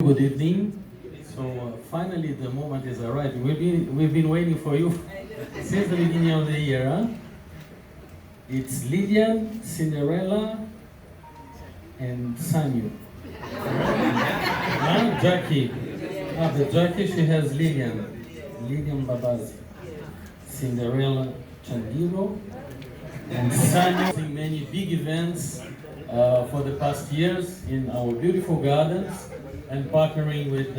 Good evening. So finally the moment is arrived. We've been waiting for you since the beginning of the year. Huh? It's Lydian, Cinderella, and Sanyu. Jackie. The Jackie, she has Lydian Babazi, Cinderella Chandiro, and Sanyu. Many big events for the past years in our beautiful gardens, and partnering with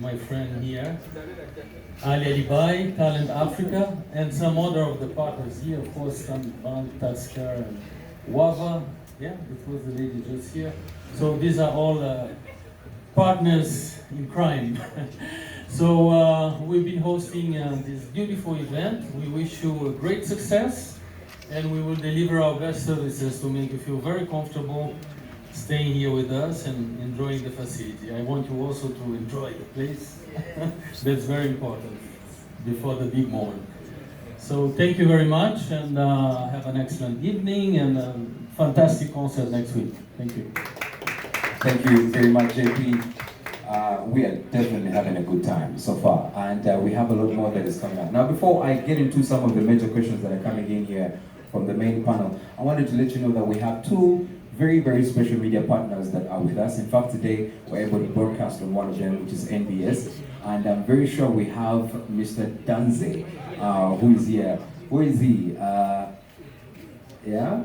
my friend here, Ali Alibai, Talent Africa, and some other of the partners here, of course, Bank, Tasker, and Wava. Yeah, it was the lady just here. So these are all partners in crime. So we've been hosting this beautiful event. We wish you a great success, and we will deliver our best services to make you feel very comfortable staying here with us and enjoying the facility. I want you also to enjoy the place. That's very important before the big moment. So thank you very much, and have an excellent evening and a fantastic concert next week. Thank you. Thank you very much, JP. We are definitely having a good time so far, and we have a lot more that is coming up. Now, before I get into some of the major questions that are coming in here from the main panel, I wanted to let you know that we have two very, very special media partners that are with us. In fact, today we're able to broadcast on one of them, which is NBS, and I'm very sure we have Mr. Danze, who is here. Who is he? The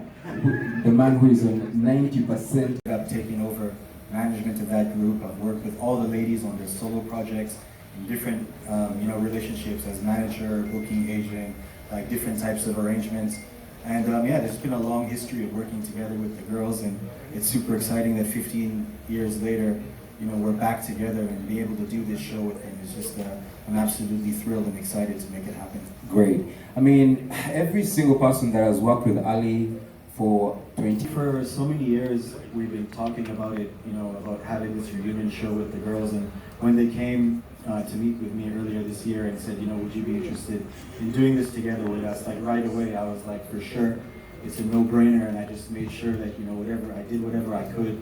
man who is on 90%. I've taken over management of that group. I've worked with all the ladies on their solo projects in different relationships as manager, booking agent, like different types of arrangements. And there's been a long history of working together with the girls, and it's super exciting that 15 years later, we're back together and be able to do this show with them. It's just, I'm absolutely thrilled and excited to make it happen. Great. I mean, every single person that has worked with Ali for 20... For so many years, we've been talking about it, about having this reunion show with the girls, and when they came to meet with me earlier this year and said, would you be interested in doing this together with us? Like right away, I was like, for sure, it's a no-brainer, and I just made sure that I did whatever I could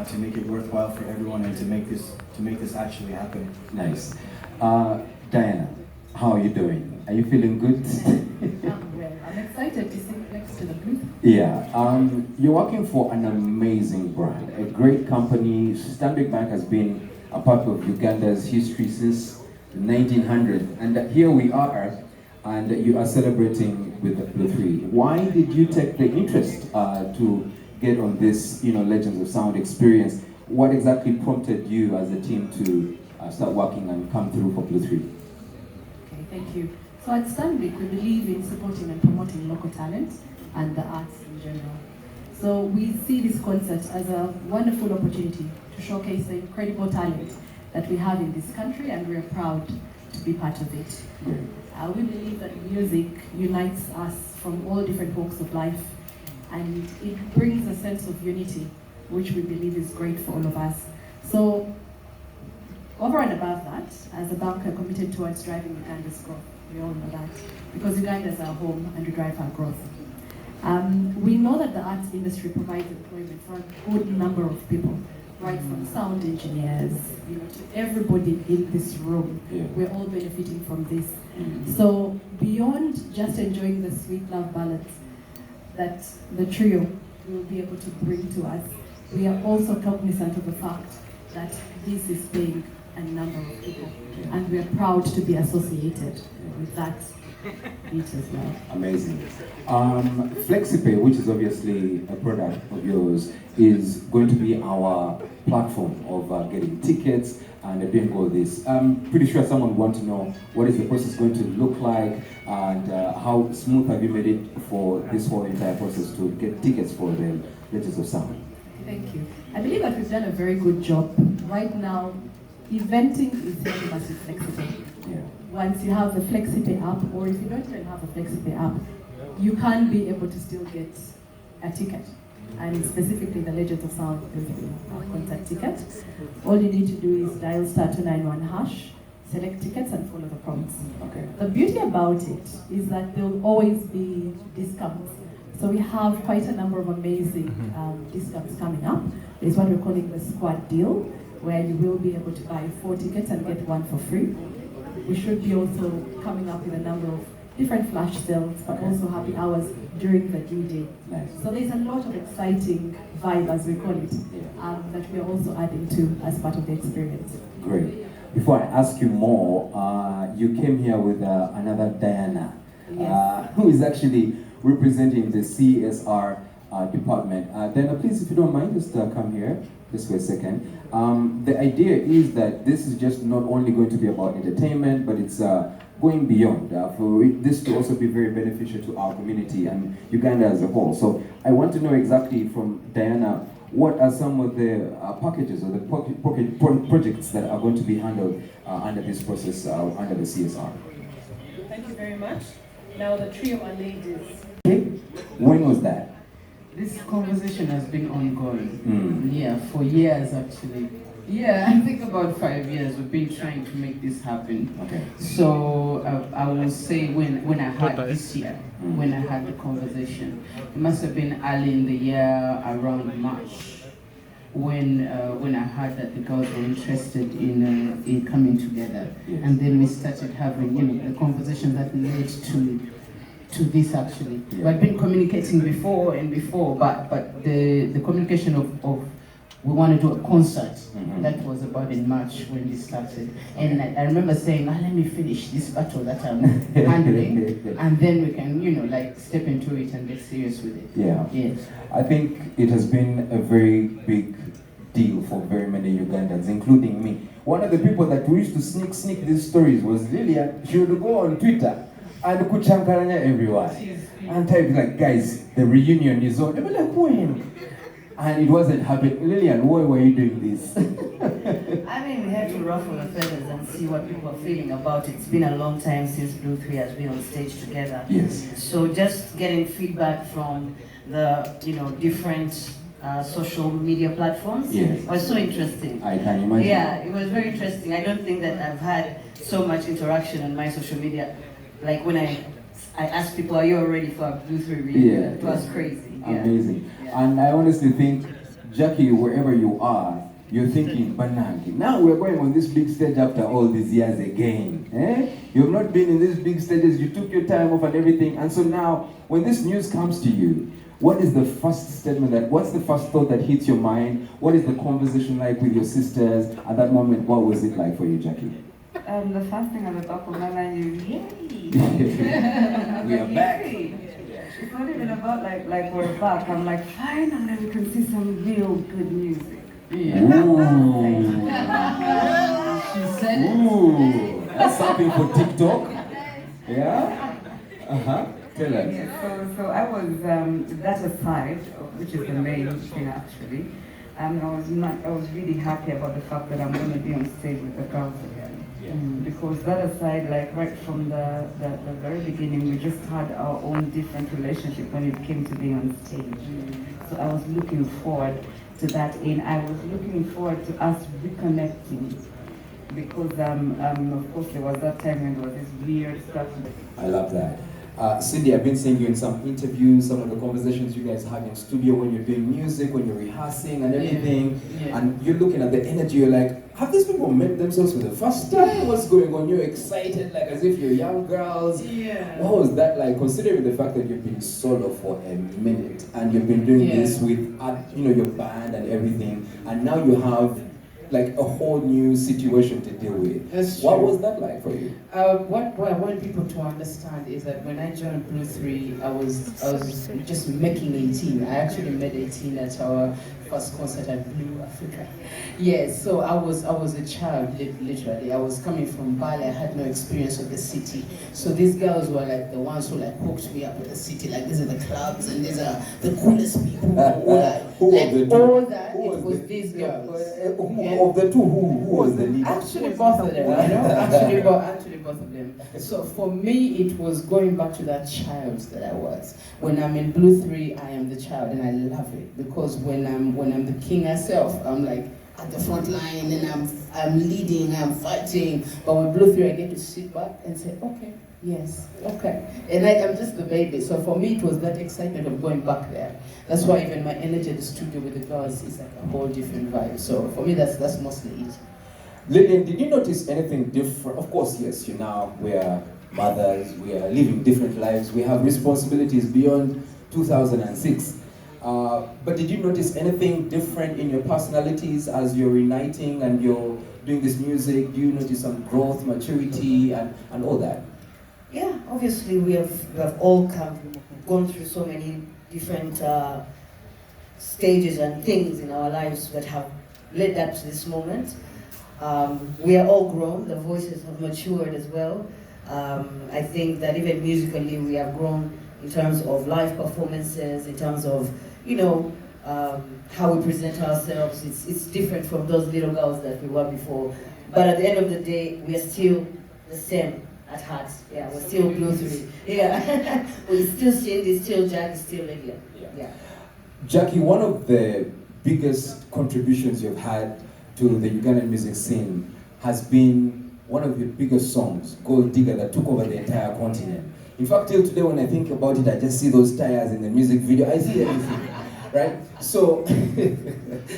to make it worthwhile for everyone and to make this actually happen. Nice. Diana, how are you doing? Are you feeling good? Well, I'm excited to sit next to the booth. Yeah, you're working for an amazing brand, a great company. Stanbic Bank has been a part of Uganda's history since the 1900s, and here we are, and you are celebrating with the BLUE3. Why did you take the interest to get on this, Legends of Sound experience? What exactly prompted you as a team to start working and come through for BLUE3? Okay, thank you. So at Stanbic, we believe in supporting and promoting local talent and the arts in general. So we see this concert as a wonderful opportunity to showcase the incredible talent that we have in this country, and we are proud to be part of it. We believe that music unites us from all different walks of life, and it brings a sense of unity, which we believe is great for all of us. So over and above that, as a bank, we're committed towards driving Uganda's growth. We all know that, because Uganda is our home and we drive our growth. We know that the arts industry provides employment for a good number of people, right from sound engineers, to everybody in this room. Yeah. We're all benefiting from this. So beyond just enjoying the sweet love ballads that the trio will be able to bring to us, we are also cognizant of the fact that this is paying a number of people, and we are proud to be associated with that beat as well. Amazing. FlexiPay, which is obviously a product of yours, is going to be our platform of getting tickets and doing all this. I'm pretty sure someone wants to know what is the process going to look like, and how smooth have you made it for this whole entire process to get tickets for the Legends of Sound? Thank you. I believe that we've done a very good job. Right now, eventing is helping us with FlexiPay. Yeah. Once you have the FlexiPay app, or if you don't even have a FlexiPay app, you can be able to still get a ticket. And specifically the Legends of Sound concert ticket. All you need to do is dial *291#, select tickets, and follow the prompts. Okay. The beauty about it is that there will always be discounts. So we have quite a number of amazing discounts coming up. There's what we're calling the squad deal, where you will be able to buy 4 tickets and get 1 for free. We should be also coming up with a number of different flash sales, but also happy hours during the due day. Nice. So there's a lot of exciting vibe, as we call it, that we are also adding to as part of the experience. Great. Before I ask you more, you came here with another Diana, Yes. who is actually representing the CSR department. Diana, please, if you don't mind, just come here, just for a second. The idea is that this is just not only going to be about entertainment, but it's going beyond for this to also be very beneficial to our community and Uganda as a whole. So I want to know exactly from Diana, what are some of the packages or the projects that are going to be handled under this process, under the CSR? Thank you very much. Now the trio are ladies. Okay. When was that? This conversation has been ongoing. Yeah, for years actually. Yeah, I think about 5 years we've been trying to make this happen. Okay. So I will say when I had this year, when I had the conversation, it must have been early in the year, around March, when I heard that the girls were interested in coming together. Yes. And then we started having the conversations that led to this actually. Yeah. We've been communicating before, but the communication of we want to do a concert. That was about in March when we started. And I remember saying, let me finish this battle that I'm handling, and then we can, like step into it and get serious with it. Yeah. Yes. I think it has been a very big deal for very many Ugandans, including me. One of the people that we used to sneak these stories was Lillian. She would go on Twitter and kuchankaranya everyone. And type like, guys, the reunion is on. They were like, when? And it wasn't happening. Lillian, why were you doing this? I mean, we had to ruffle the feathers and see what people are feeling about it. It's been a long time since BLUE3 has been on stage together. Yes. So just getting feedback from the different social media platforms was so interesting. I can imagine. Yeah, it was very interesting. I don't think that I've had so much interaction on my social media. Like when I asked people, are you all ready for a BLUE3 reunion? It was crazy. Amazing. Yeah. And I honestly think, Jackie, wherever you are, you're thinking, Banangi, now we're going on this big stage after all these years again. You've not been in these big stages, you took your time off and everything, and so now, when this news comes to you, what is the first statement what's the first thought that hits your mind? What is the conversation like with your sisters? At that moment, what was it like for you, Jackie? The first thing at the top of my mind is, yay! We are back. It's not even about like we're back. I'm like, finally we can see some real good music. She said it. Ooh, that's something for TikTok. Yeah? Tell us. Yeah, so I was that aside, which is the main thing actually. I was really happy about the fact that I'm going to be on stage with the girls again. Because that aside, like right from the very beginning, we just had our own different relationship when it came to being on stage. So I was looking forward to that, and I was looking forward to us reconnecting. Because of course there was that time when there was this weird stuff. I love that. Cindy, I've been seeing you in some interviews, some of the conversations you guys have in studio when you're doing music, when you're rehearsing and everything, and you're looking at the energy, you're like, have these people met themselves for the first time? What's going on? You're excited, like as if you're young girls. Yeah. What was that like, considering the fact that you've been solo for a minute, and you've been doing this with, your band and everything, and now you have like a whole new situation to deal with. That's what true. was that like for you? What I want people to understand is that when I joined BLUE3, I was just making 18. I actually made 18 at our first concert at Blue Africa. Yes, so I was a child, literally. I was coming from Bali. I had no experience of the city. So these girls were like the ones who like hooked me up with the city. Like these are the clubs and these are the coolest people. It was these girls. Of the two, who was the leader? Actually, both of them. Actually, both of them. So for me, it was going back to that child that I was. When I'm in BLUE3, I am the child, and I love it because when I'm the king myself, I'm like, at the front line and I'm leading, I'm fighting. But with BLUE3, I get to sit back and say, okay, yes, okay. And I'm just the baby. So for me, it was that excitement of going back there. That's why even my energy at the studio with the girls is like a whole different vibe. So for me, that's mostly it. Lillian, did you notice anything different? Of course, yes, we are mothers, we are living different lives, we have responsibilities beyond 2006. But did you notice anything different in your personalities as you're reuniting and you're doing this music? Do you notice some growth, maturity, and all that? Yeah, obviously we have all gone through so many different stages and things in our lives that have led up to this moment. We are all grown, the voices have matured as well. I think that even musically we have grown in terms of live performances, in terms of, how we present ourselves. It's different from those little girls that we were before. But at the end of the day, we are still the same at heart. Yeah, we're still BLUE3. Yeah, we're still Cindy, still Jackie, still Lydia. Yeah. Jackie, one of the biggest contributions you've had to the Ugandan music scene has been one of your biggest songs, Gold Digger, that took over the entire continent. In fact, till today when I think about it, I just see those tires in the music video. I see everything, right? So,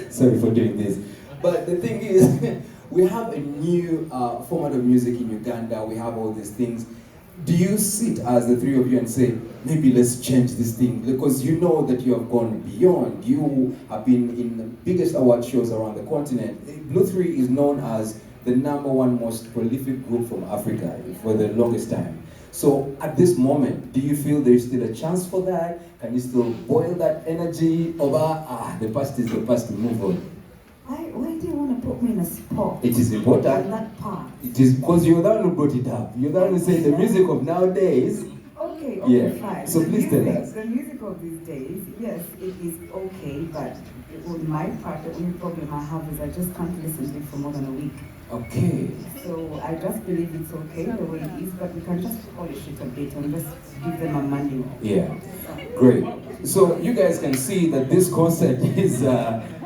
sorry for doing this. But the thing is, we have a new format of music in Uganda. We have all these things. Do you sit as the three of you and say, maybe let's change this thing? Because you know that you have gone beyond. You have been in the biggest award shows around the continent. BLUE3 is known as the #1 most prolific group from Africa for the longest time. So at this moment, do you feel there's still a chance for that? Can you still boil that energy over, the past is the past, to move on? Why do you want to put me in a spot? It is important. On that part. It is because you're the one who brought it up. You're the one who said the music of nowadays. Okay, Yeah. fine. So please tell us. The music of these days, yes, it is okay, but on my part, the only problem I have is I just can't listen to it for more than a week. Okay. So I just believe it's okay the way it is, but we can just polish it a bit and just give them a manual. Yeah. Great. So you guys can see that this concert is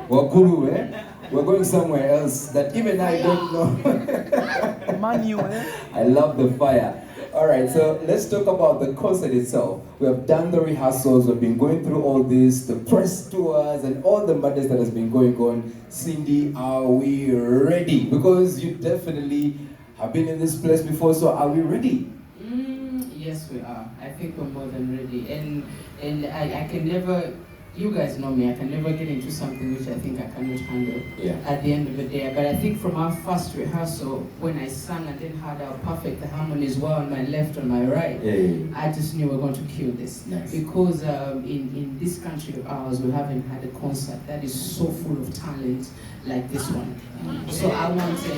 Wakuru, eh? We're going somewhere else that even I don't know. Manual, eh? I love the fire. All right, so let's talk about the concert itself. We have done the rehearsals, we've been going through all this, the press tours, and all the madness that has been going on. Cindy, are we ready? Because you definitely have been in this place before, so are we ready? Yes, we are. I think we're more than ready. And I can never, you guys know me, I can never get into something which I think I cannot handle at the end of the day. But I think from our first rehearsal, when I sang and then had our perfect, the harmonies were on my left, on my right, I just knew we were going to kill this. Nice. Because in this country of ours, we haven't had a concert that is so full of talent like this one. So I want to...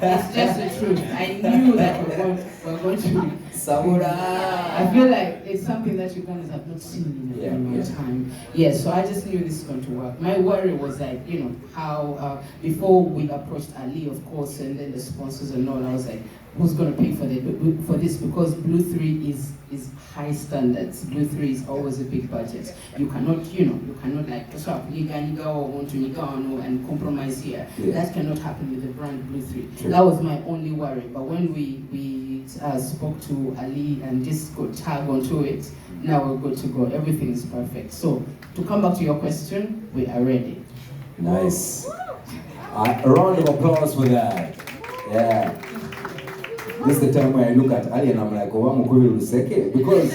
It's just the truth. I knew that we're going to Sabura. I feel like it's something that you guys have not seen in a long time. Yeah, so I just knew this is going to work. My worry was like, how before we approached Ali, of course, and then the sponsors and all, I was like, who's going to pay for this? Because BLUE3 is high standards. BLUE3 is always a big budget. You cannot, you cannot like and compromise here. That cannot happen with the brand BLUE3. True. That was my only worry. But when we spoke to Ali and just got tag onto it, now we're good to go. Everything is perfect. So to come back to your question, we are ready. Nice. A round of applause for that. Yeah. This is the time where I look at Ali and I'm like, because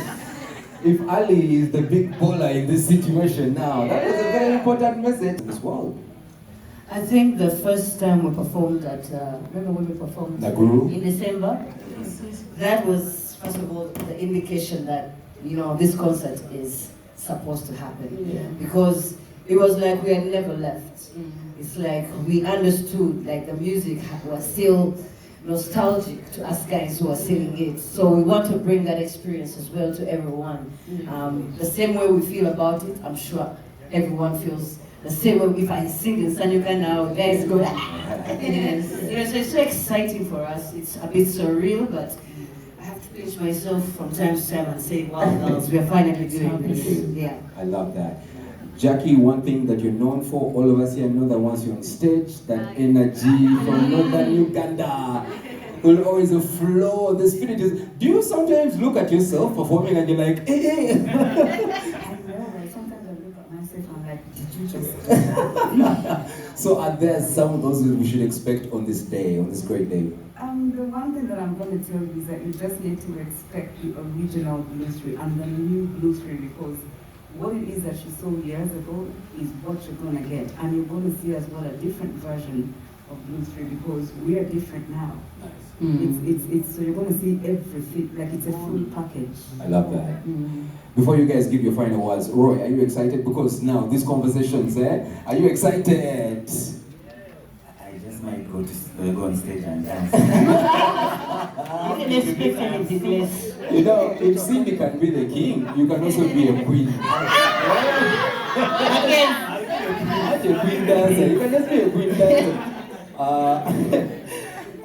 if Ali is the big baller in this situation now, that was a very important message in this world. I think the first time we performed at, remember when we performed in December? That was, first of all, the indication that, this concert is supposed to happen. Yeah. Because it was like we had never left. It's like we understood, like the music was still nostalgic to us guys who are singing it. So we want to bring that experience as well to everyone. The same way we feel about it, I'm sure everyone feels the same way. If I sing in Sanyuka now, guys go, it's so exciting for us. It's a bit surreal, but I have to pinch myself from time to time and say, wow, girls, we are finally doing this. Yeah. I love that. Jackie, one thing that you're known for, all of us here know that once you're on stage, that energy from Northern Uganda will always flow. The spirit is. Do you sometimes look at yourself performing and you're like, hey? I know, but sometimes I look at myself and I'm like, did you just? So are there some of those that we should expect on this day, on this great day? The one thing that I'm going to tell you is that you just need to expect the original BLUE3 and the new BLUE3, because what it is that you saw years ago is what you're going to get. And you're going to see as well a different version of BLUE3 because we are different now. It's so you're going to see everything, like it's a full package. I love that. Before you guys give your final words, Roy, are you excited? Because now these conversations, are you excited? I just might go on stage and dance. You can expect anything less. You know, if Cindy can be the king, you can also be a queen. Not a queen dancer, you can just be a queen dancer.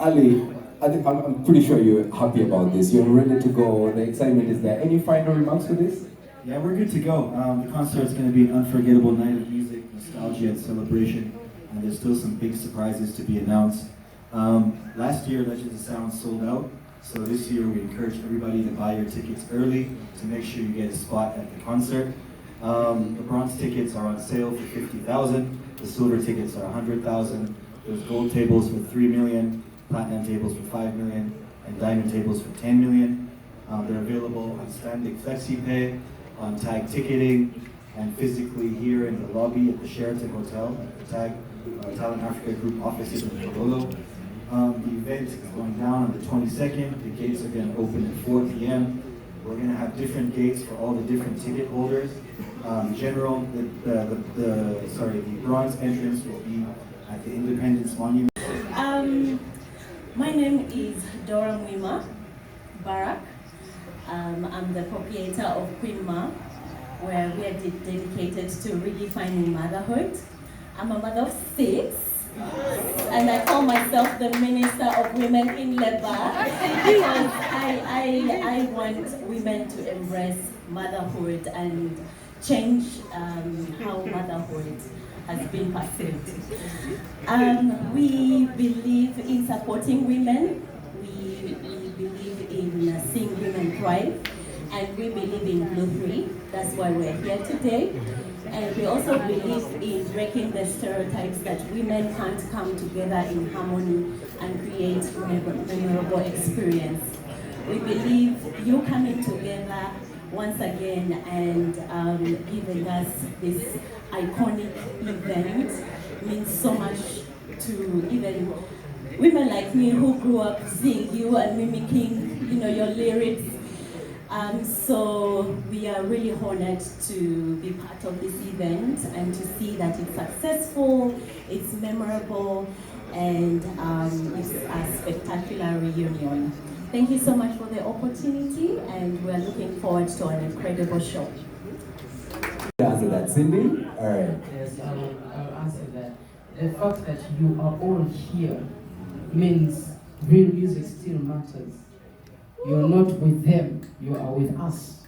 Ali, I'm pretty sure you're happy about this. You're ready to go. The excitement is there. Any final remarks for this? Yeah, we're good to go. The concert's going to be an unforgettable night of music, nostalgia, and celebration. And there's still some big surprises to be announced. Last year, Legends of Sound sold out. So this year, we encourage everybody to buy your tickets early to make sure you get a spot at the concert. The bronze tickets are on sale for $50,000. The silver tickets are $100,000. There's gold tables for $3 million, platinum tables for $5 million, and diamond tables for $10 million. They're available on Standing FlexiPay, on Tag Ticketing, and physically here in the lobby at the Sheraton Hotel at the Tag Talent Africa Group offices in Kololo. The event is going down on the 22nd. The gates are going to open at 4 p.m. We're going to have different gates for all the different ticket holders. The bronze entrance will be at the Independence Monument. My name is Dora Mwima Barak. I'm the proprietor of Queen Ma, where we are dedicated to redefining motherhood. I'm a mother of 6, and I call myself the Minister of Women in Labor because I want women to embrace motherhood and change how motherhood has been perceived. We believe in supporting women. We believe in seeing women thrive, and we believe in BLUE3. That's why we're here today. And we also believe in breaking the stereotypes that women can't come together in harmony and create memorable experience. We believe you coming together once again and giving us this iconic event means so much to even women like me who grew up seeing you and mimicking, your lyrics. So we are really honored to be part of this event and to see that it's successful, it's memorable, and it's a spectacular reunion. Thank you so much for the opportunity, and we're looking forward to an incredible show. Answer that, Cindy? All right. Yes, I'll answer that. The fact that you are all here means real music still matters. You're not with them, you are with us.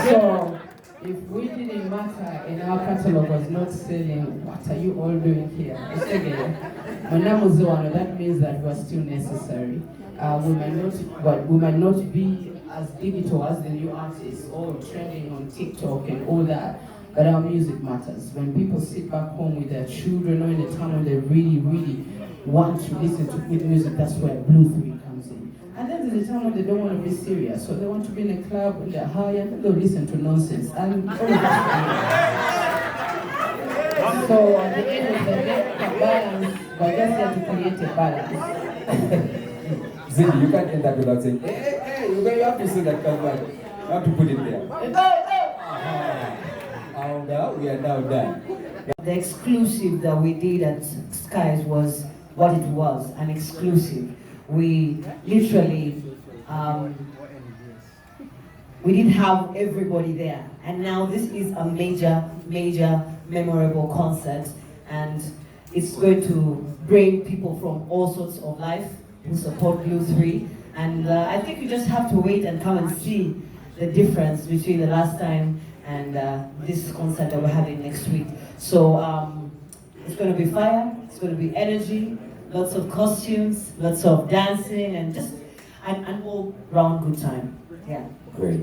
So, if we didn't matter and our catalog was not selling, what are you all doing here? That means that we're still necessary. We might not be as digital as the new artists or trending on TikTok and all that, but our music matters. When people sit back home with their children or in a time when they really, really want to listen to good music, that's where BLUE3 comes in. And then there's a time when they don't want to be serious, so they want to be in a club when they're high and they'll listen to nonsense. And all of that. So at the end of the day, a balance, but just have to create a balance. Cindy, you can't end that without saying, hey, you have to say that comeback. You have to put it there. We are now done. The exclusive that we did at Skies was what it was, an exclusive. We literally, we didn't have everybody there. And now this is a major, memorable concert. And it's going to bring people from all sorts of life who support BLUE3. And I think you just have to wait and come and see the difference between the last time and this concert that we're having next week. So it's going to be fire, it's going to be energy, lots of costumes, lots of dancing, and just an all-round good time. Yeah. Great.